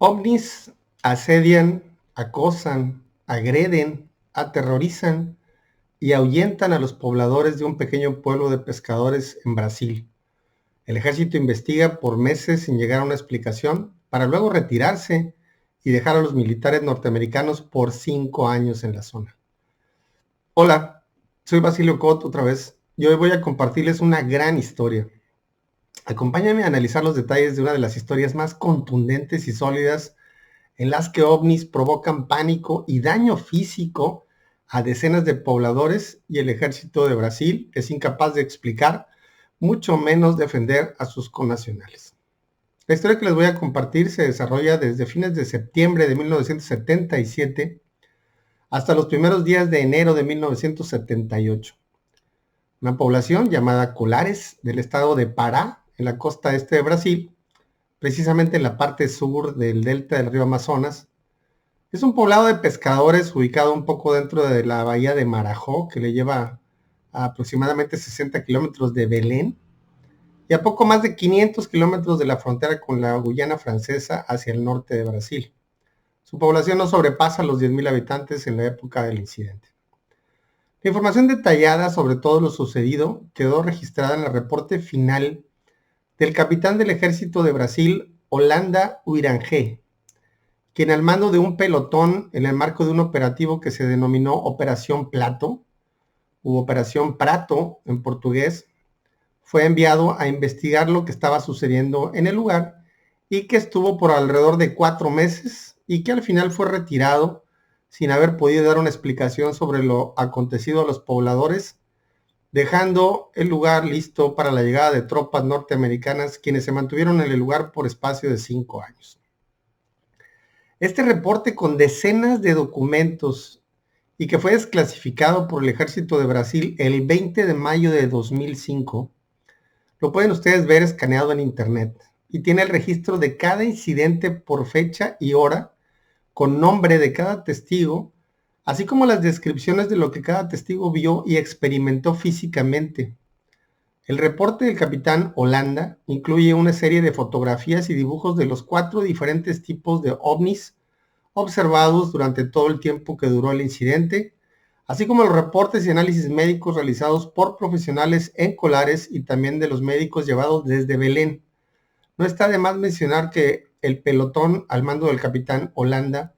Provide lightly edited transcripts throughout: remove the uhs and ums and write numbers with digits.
OVNIs asedian, acosan, agreden, aterrorizan y ahuyentan a los pobladores de un pequeño pueblo de pescadores en Brasil. El ejército investiga por meses sin llegar a una explicación para luego retirarse y dejar a los militares norteamericanos por 5 años en la zona. Hola, soy Basilio Cot otra vez y hoy voy a compartirles una gran historia. Acompáñame a analizar los detalles de una de las historias más contundentes y sólidas en las que ovnis provocan pánico y daño físico a decenas de pobladores y el ejército de Brasil es incapaz de explicar, mucho menos defender a sus connacionales. La historia que les voy a compartir se desarrolla desde fines de septiembre de 1977 hasta los primeros días de enero de 1978. Una población llamada Colares del estado de Pará, en la costa este de Brasil, precisamente en la parte sur del delta del río Amazonas. Es un poblado de pescadores ubicado un poco dentro de la bahía de Marajó, que le lleva a aproximadamente 60 kilómetros de Belén y a poco más de 500 kilómetros de la frontera con la Guyana francesa hacia el norte de Brasil. Su población no sobrepasa los 10,000 habitantes en la época del incidente. La información detallada sobre todo lo sucedido quedó registrada en el reporte final del capitán del ejército de Brasil, Holanda Uirangé, quien al mando de un pelotón en el marco de un operativo que se denominó Operación Plato, u Operación Prato en portugués, fue enviado a investigar lo que estaba sucediendo en el lugar y que estuvo por alrededor de 4 meses y que al final fue retirado sin haber podido dar una explicación sobre lo acontecido a los pobladores, dejando el lugar listo para la llegada de tropas norteamericanas, quienes se mantuvieron en el lugar por espacio de 5 años. Este reporte, con decenas de documentos y que fue desclasificado por el ejército de Brasil el 20 de mayo de 2005, lo pueden ustedes ver escaneado en internet y tiene el registro de cada incidente por fecha y hora, con nombre de cada testigo, así como las descripciones de lo que cada testigo vio y experimentó físicamente. El reporte del capitán Holanda incluye una serie de fotografías y dibujos de los 4 diferentes tipos de ovnis observados durante todo el tiempo que duró el incidente, así como los reportes y análisis médicos realizados por profesionales en Colares y también de los médicos llevados desde Belén. No está de más mencionar que el pelotón al mando del capitán Holanda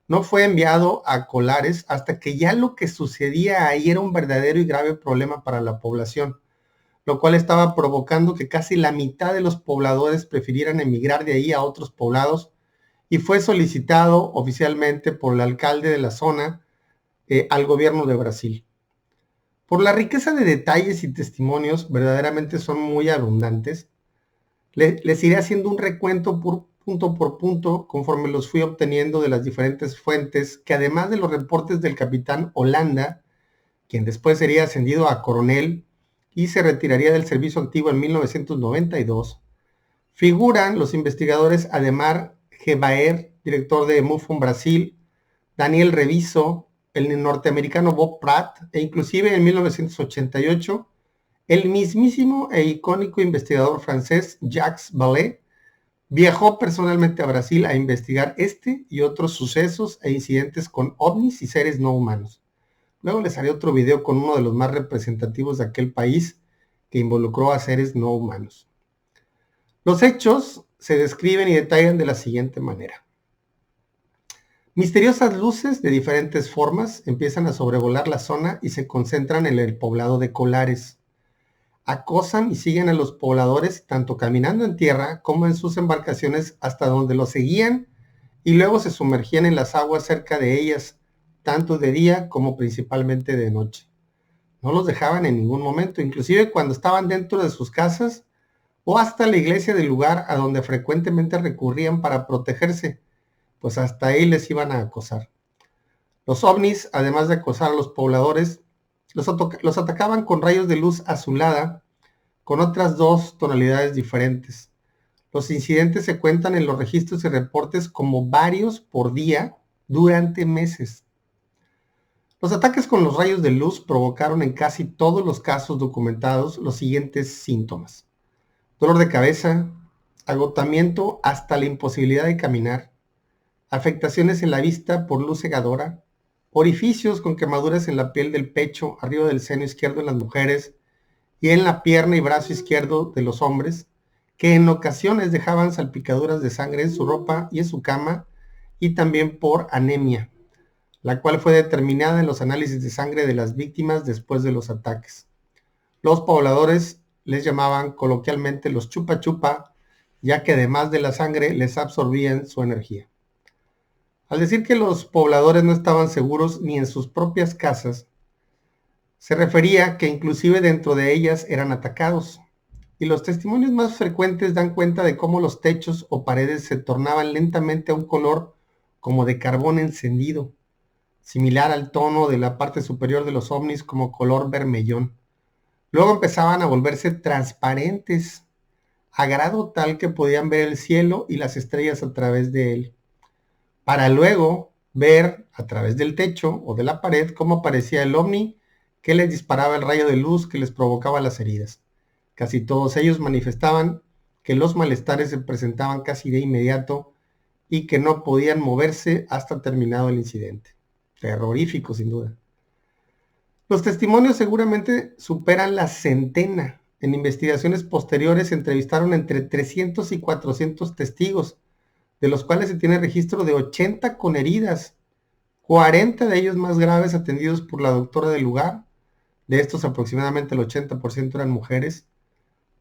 no fue enviado a Colares hasta que ya lo que sucedía ahí era un verdadero y grave problema para la población, lo cual estaba provocando que casi la mitad de los pobladores prefirieran emigrar de ahí a otros poblados, y fue solicitado oficialmente por el alcalde de la zona al gobierno de Brasil. Por la riqueza de detalles y testimonios, verdaderamente son muy abundantes. Les iré haciendo un recuento por punto conforme los fui obteniendo de las diferentes fuentes, que además de los reportes del capitán Holanda, quien después sería ascendido a coronel y se retiraría del servicio activo en 1992, figuran los investigadores Ademar Gebaer, director de MUFON Brasil, Daniel Reviso, el norteamericano Bob Pratt, e inclusive en 1988, el mismísimo e icónico investigador francés Jacques Vallée viajó personalmente a Brasil a investigar este y otros sucesos e incidentes con ovnis y seres no humanos. Luego les haré otro video con uno de los más representativos de aquel país que involucró a seres no humanos. Los hechos se describen y detallan de la siguiente manera. Misteriosas luces de diferentes formas empiezan a sobrevolar la zona y se concentran en el poblado de Colares. Acosan y siguen a los pobladores tanto caminando en tierra como en sus embarcaciones hasta donde los seguían y luego se sumergían en las aguas cerca de ellas, tanto de día como principalmente de noche. No los dejaban en ningún momento, inclusive cuando estaban dentro de sus casas o hasta la iglesia del lugar a donde frecuentemente recurrían para protegerse, pues hasta ahí les iban a acosar. Los ovnis, además de acosar a los pobladores, los atacaban con rayos de luz azulada, con otras 2 tonalidades diferentes. Los incidentes se cuentan en los registros y reportes como varios por día durante meses. Los ataques con los rayos de luz provocaron en casi todos los casos documentados los siguientes síntomas: dolor de cabeza, agotamiento hasta la imposibilidad de caminar, afectaciones en la vista por luz cegadora, orificios con quemaduras en la piel del pecho, arriba del seno izquierdo en las mujeres y en la pierna y brazo izquierdo de los hombres, que en ocasiones dejaban salpicaduras de sangre en su ropa y en su cama, y también por anemia, la cual fue determinada en los análisis de sangre de las víctimas después de los ataques. Los pobladores les llamaban coloquialmente los chupa chupa, ya que además de la sangre les absorbían su energía. Al decir que los pobladores no estaban seguros ni en sus propias casas, se refería que inclusive dentro de ellas eran atacados. Y los testimonios más frecuentes dan cuenta de cómo los techos o paredes se tornaban lentamente a un color como de carbón encendido, similar al tono de la parte superior de los ovnis como color vermellón. Luego empezaban a volverse transparentes, a grado tal que podían ver el cielo y las estrellas a través de él, para luego ver a través del techo o de la pared cómo aparecía el ovni que les disparaba el rayo de luz que les provocaba las heridas. Casi todos ellos manifestaban que los malestares se presentaban casi de inmediato y que no podían moverse hasta terminado el incidente. Terrorífico, sin duda. Los testimonios seguramente superan la centena. En investigaciones posteriores se entrevistaron entre 300 y 400 testigos, de los cuales se tiene registro de 80 con heridas, 40 de ellos más graves atendidos por la doctora del lugar. De estos aproximadamente el 80% eran mujeres.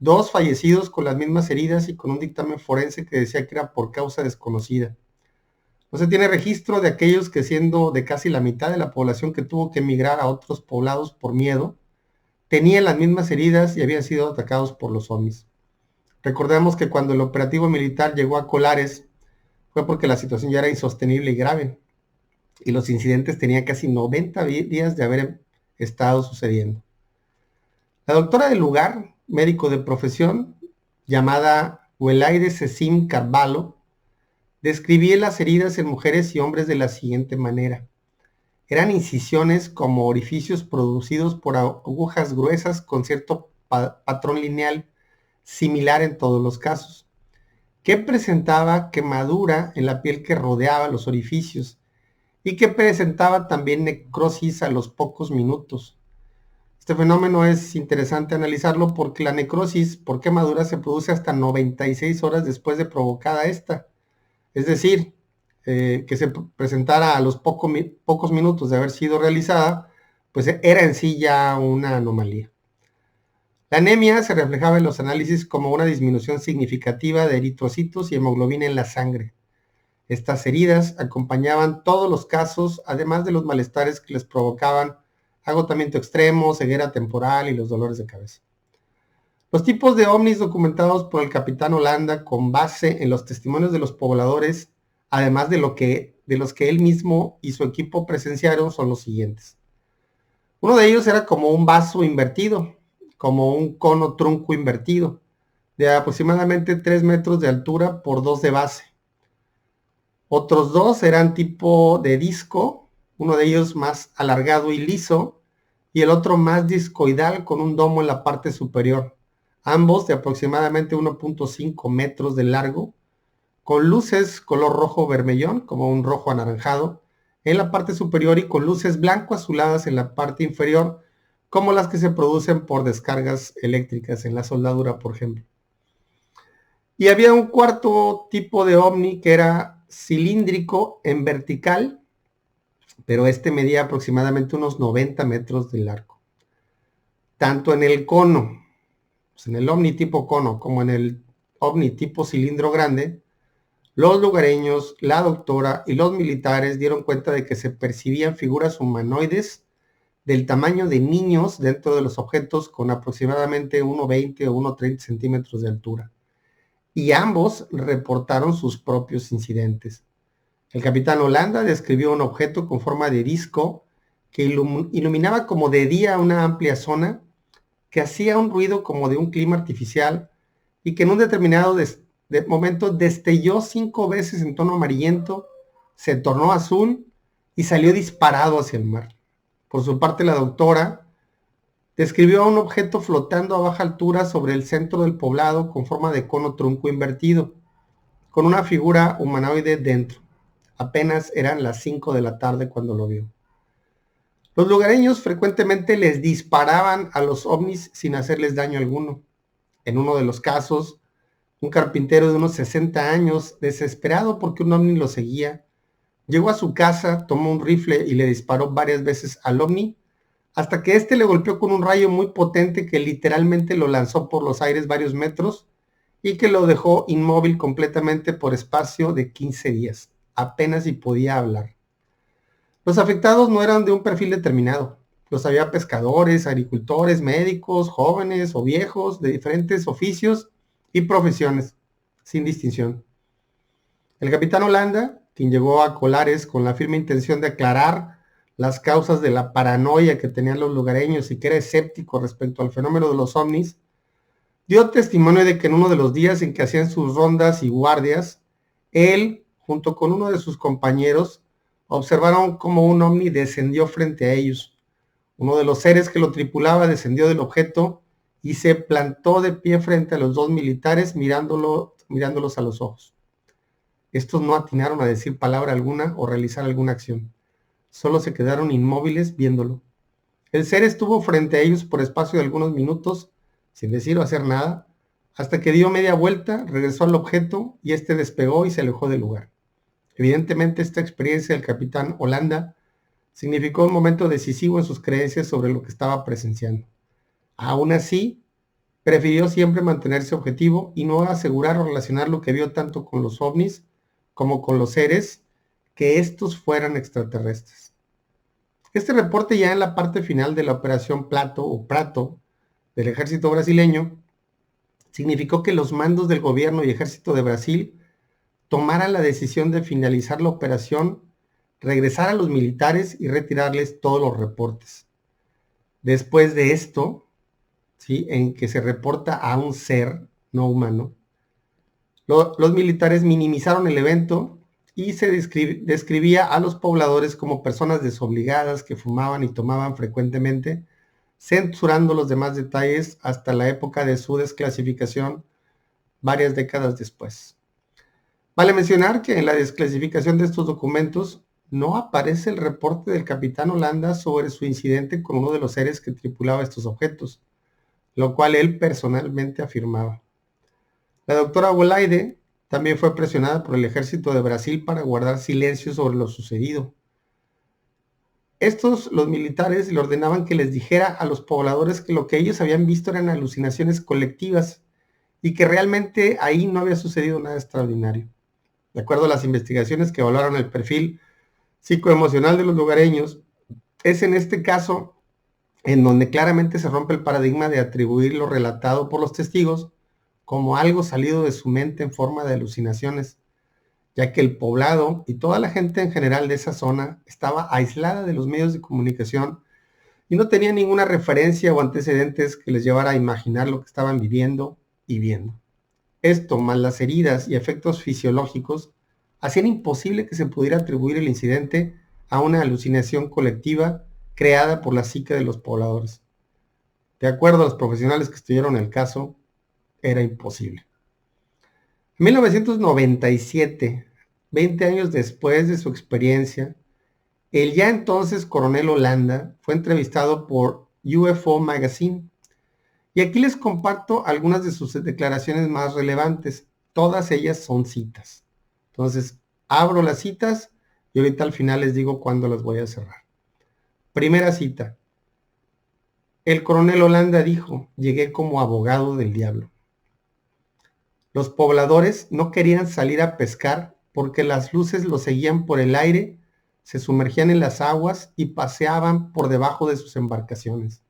2 fallecidos con las mismas heridas y con un dictamen forense que decía que era por causa desconocida. No se tiene registro de aquellos que, siendo de casi la mitad de la población que tuvo que emigrar a otros poblados por miedo, tenían las mismas heridas y habían sido atacados por los ovnis. Recordemos que cuando el operativo militar llegó a Colares fue porque la situación ya era insostenible y grave, y los incidentes tenían casi 90 días de haber estado sucediendo. La doctora del lugar, médico de profesión, llamada Welaide Cecim Carvalho, describía las heridas en mujeres y hombres de la siguiente manera. Eran incisiones como orificios producidos por agujas gruesas con cierto patrón lineal, similar en todos los casos, que presentaba quemadura en la piel que rodeaba los orificios y que presentaba también necrosis a los pocos minutos. Este fenómeno es interesante analizarlo porque la necrosis por quemadura se produce hasta 96 horas después de provocada esta. Es decir, que se presentara a los pocos minutos de haber sido realizada, pues era en sí ya una anomalía. La anemia se reflejaba en los análisis como una disminución significativa de eritrocitos y hemoglobina en la sangre. Estas heridas acompañaban todos los casos, además de los malestares que les provocaban agotamiento extremo, ceguera temporal y los dolores de cabeza. Los tipos de ovnis documentados por el capitán Holanda con base en los testimonios de los pobladores, además de los que él mismo y su equipo presenciaron, son los siguientes. Uno de ellos era como un vaso invertido, como un cono trunco invertido, de aproximadamente 3 metros de altura por 2 de base. Otros 2 eran tipo de disco, uno de ellos más alargado y liso, y el otro más discoidal con un domo en la parte superior, ambos de aproximadamente 1.5 metros de largo, con luces color rojo vermellón, como un rojo anaranjado, en la parte superior y con luces blanco-azuladas en la parte inferior, como las que se producen por descargas eléctricas en la soldadura, por ejemplo. Y había un cuarto tipo de ovni que era cilíndrico en vertical, pero este medía aproximadamente unos 90 metros de largo. Tanto en el cono, pues en el ovni tipo cono, como en el ovni tipo cilindro grande, los lugareños, la doctora y los militares dieron cuenta de que se percibían figuras humanoides del tamaño de niños dentro de los objetos con aproximadamente 1,20 o 1,30 centímetros de altura. Y ambos reportaron sus propios incidentes. El capitán Holanda describió un objeto con forma de disco que iluminaba como de día una amplia zona, que hacía un ruido como de un clima artificial y que en un determinado momento destelló 5 veces en tono amarillento, se tornó azul y salió disparado hacia el mar. Por su parte, la doctora describió a un objeto flotando a baja altura sobre el centro del poblado con forma de cono trunco invertido, con una figura humanoide dentro. Apenas eran las 5 de la tarde cuando lo vio. Los lugareños frecuentemente les disparaban a los ovnis sin hacerles daño alguno. En uno de los casos, un carpintero de unos 60 años, desesperado porque un ovni lo seguía, llegó a su casa, tomó un rifle y le disparó varias veces al ovni, hasta que éste le golpeó con un rayo muy potente que literalmente lo lanzó por los aires varios metros y que lo dejó inmóvil completamente por espacio de 15 días. Apenas si podía hablar. Los afectados no eran de un perfil determinado. Los había pescadores, agricultores, médicos, jóvenes o viejos, de diferentes oficios y profesiones, sin distinción. El capitán Holanda, quien llegó a Colares con la firme intención de aclarar las causas de la paranoia que tenían los lugareños y que era escéptico respecto al fenómeno de los ovnis, dio testimonio de que en uno de los días en que hacían sus rondas y guardias, él, junto con uno de sus compañeros, observaron cómo un ovni descendió frente a ellos. Uno de los seres que lo tripulaba descendió del objeto y se plantó de pie frente a los dos militares mirándolos a los ojos. Estos no atinaron a decir palabra alguna o realizar alguna acción. Solo se quedaron inmóviles viéndolo. El ser estuvo frente a ellos por espacio de algunos minutos, sin decir o hacer nada, hasta que dio media vuelta, regresó al objeto y este despegó y se alejó del lugar. Evidentemente, esta experiencia del capitán Holanda significó un momento decisivo en sus creencias sobre lo que estaba presenciando. Aún así, prefirió siempre mantenerse objetivo y no asegurar o relacionar lo que vio tanto con los ovnis como con los seres, que estos fueran extraterrestres. Este reporte, ya en la parte final de la operación Plato o Prato del ejército brasileño, significó que los mandos del gobierno y ejército de Brasil tomaran la decisión de finalizar la operación, regresar a los militares y retirarles todos los reportes. Después de esto, ¿sí?, en que se reporta a un ser no humano, los militares minimizaron el evento y se describía a los pobladores como personas desobligadas que fumaban y tomaban frecuentemente, censurando los demás detalles hasta la época de su desclasificación varias décadas después. Vale mencionar que en la desclasificación de estos documentos no aparece el reporte del capitán Holanda sobre su incidente con uno de los seres que tripulaba estos objetos, lo cual él personalmente afirmaba. La doctora Bolaide también fue presionada por el ejército de Brasil para guardar silencio sobre lo sucedido. Los militares, le ordenaban que les dijera a los pobladores que lo que ellos habían visto eran alucinaciones colectivas y que realmente ahí no había sucedido nada extraordinario. De acuerdo a las investigaciones que evaluaron el perfil psicoemocional de los lugareños, es en este caso en donde claramente se rompe el paradigma de atribuir lo relatado por los testigos como algo salido de su mente en forma de alucinaciones, ya que el poblado y toda la gente en general de esa zona estaba aislada de los medios de comunicación y no tenía ninguna referencia o antecedentes que les llevara a imaginar lo que estaban viviendo y viendo. Esto, más las heridas y efectos fisiológicos, hacían imposible que se pudiera atribuir el incidente a una alucinación colectiva creada por la psique de los pobladores. De acuerdo a los profesionales que estudiaron el caso, era imposible. En 1997, 20 años después de su experiencia, el ya entonces coronel Holanda fue entrevistado por UFO Magazine. Y aquí les comparto algunas de sus declaraciones más relevantes. Todas ellas son citas. Entonces, abro las citas y ahorita al final les digo cuándo las voy a cerrar. Primera cita. El coronel Holanda dijo: llegué como abogado del diablo. Los pobladores no querían salir a pescar porque las luces los seguían por el aire, se sumergían en las aguas y paseaban por debajo de sus embarcaciones.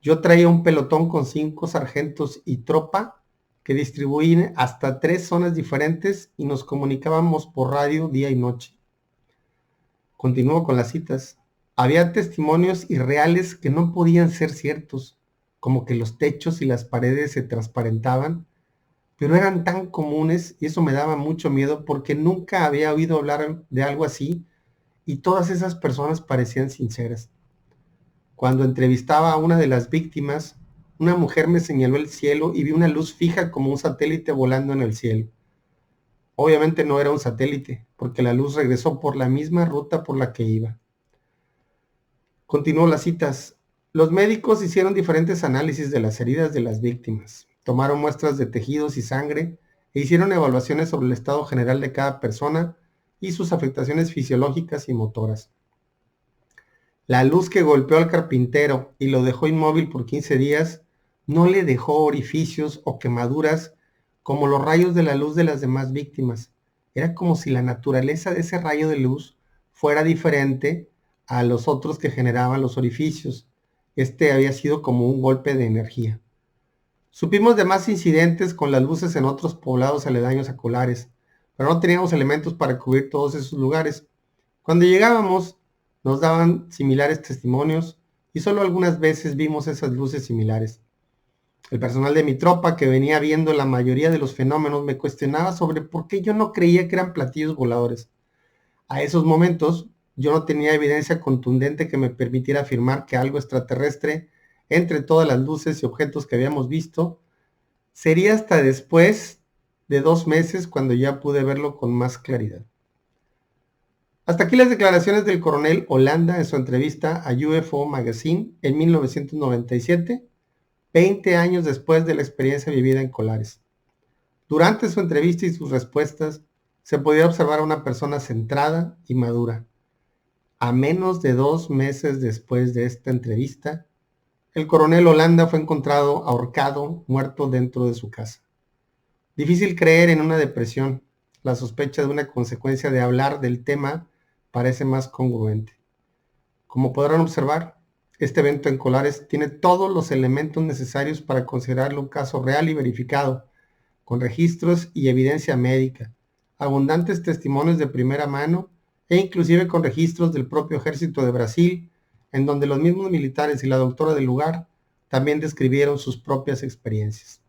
Yo traía un pelotón con 5 sargentos y tropa que distribuían hasta 3 zonas diferentes y nos comunicábamos por radio día y noche. Continúo con las citas. Había testimonios irreales que no podían ser ciertos, como que los techos y las paredes se transparentaban, pero eran tan comunes y eso me daba mucho miedo porque nunca había oído hablar de algo así y todas esas personas parecían sinceras. Cuando entrevistaba a una de las víctimas, una mujer me señaló el cielo y vi una luz fija como un satélite volando en el cielo. Obviamente no era un satélite, porque la luz regresó por la misma ruta por la que iba. Continuó las citas. Los médicos hicieron diferentes análisis de las heridas de las víctimas, tomaron muestras de tejidos y sangre e hicieron evaluaciones sobre el estado general de cada persona y sus afectaciones fisiológicas y motoras. La luz que golpeó al carpintero y lo dejó inmóvil por 15 días no le dejó orificios o quemaduras como los rayos de la luz de las demás víctimas. Era como si la naturaleza de ese rayo de luz fuera diferente a los otros que generaban los orificios. Este había sido como un golpe de energía. Supimos de más incidentes con las luces en otros poblados aledaños a Colares, pero no teníamos elementos para cubrir todos esos lugares. Cuando llegábamos, nos daban similares testimonios y solo algunas veces vimos esas luces similares. El personal de mi tropa, que venía viendo la mayoría de los fenómenos, me cuestionaba sobre por qué yo no creía que eran platillos voladores. A esos momentos, yo no tenía evidencia contundente que me permitiera afirmar que algo extraterrestre, entre todas las luces y objetos que habíamos visto, sería hasta después de 2 meses cuando ya pude verlo con más claridad. Hasta aquí las declaraciones del coronel Holanda en su entrevista a UFO Magazine en 1997, 20 años después de la experiencia vivida en Colares. Durante su entrevista y sus respuestas, se podía observar a una persona centrada y madura. A menos de 2 meses después de esta entrevista, el coronel Holanda fue encontrado ahorcado, muerto dentro de su casa. Difícil creer en una depresión. La sospecha de una consecuencia de hablar del tema parece más congruente. Como podrán observar, este evento en Colares tiene todos los elementos necesarios para considerarlo un caso real y verificado, con registros y evidencia médica, abundantes testimonios de primera mano e inclusive con registros del propio ejército de Brasil, en donde los mismos militares y la doctora del lugar también describieron sus propias experiencias.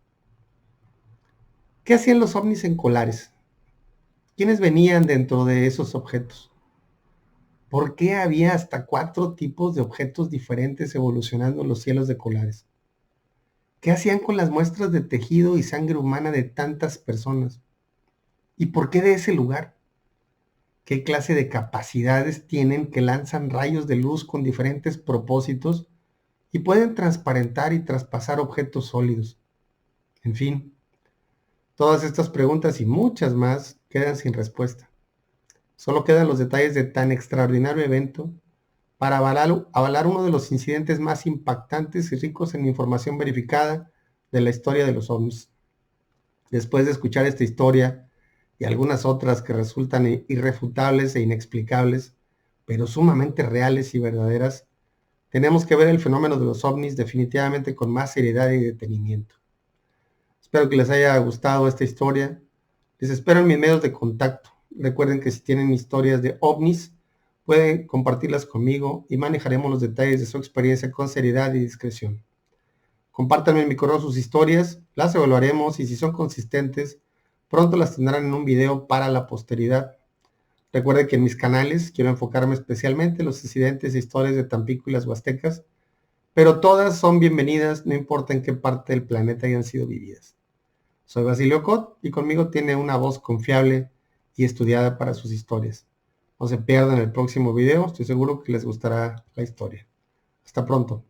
¿Qué hacían los ovnis en Colares? ¿Quiénes venían dentro de esos objetos? ¿Por qué había hasta 4 tipos de objetos diferentes evolucionando en los cielos de Colares? ¿Qué hacían con las muestras de tejido y sangre humana de tantas personas? ¿Y por qué de ese lugar? ¿Qué clase de capacidades tienen que lanzan rayos de luz con diferentes propósitos y pueden transparentar y traspasar objetos sólidos? En fin, todas estas preguntas y muchas más quedan sin respuesta. Solo quedan los detalles de tan extraordinario evento para avalar uno de los incidentes más impactantes y ricos en información verificada de la historia de los ovnis. Después de escuchar esta historia y algunas otras que resultan irrefutables e inexplicables, pero sumamente reales y verdaderas, tenemos que ver el fenómeno de los ovnis definitivamente con más seriedad y detenimiento. Espero que les haya gustado esta historia. Les espero en mis medios de contacto. Recuerden que si tienen historias de ovnis, pueden compartirlas conmigo y manejaremos los detalles de su experiencia con seriedad y discreción. Compártanme en mi correo sus historias, las evaluaremos y si son consistentes, pronto las tendrán en un video para la posteridad. Recuerden que en mis canales quiero enfocarme especialmente en los incidentes e historias de Tampico y las Huastecas, pero todas son bienvenidas, no importa en qué parte del planeta hayan sido vividas. Soy Basilio Cot y conmigo tiene una voz confiable y estudiada para sus historias. No se pierdan el próximo video, estoy seguro que les gustará la historia. Hasta pronto.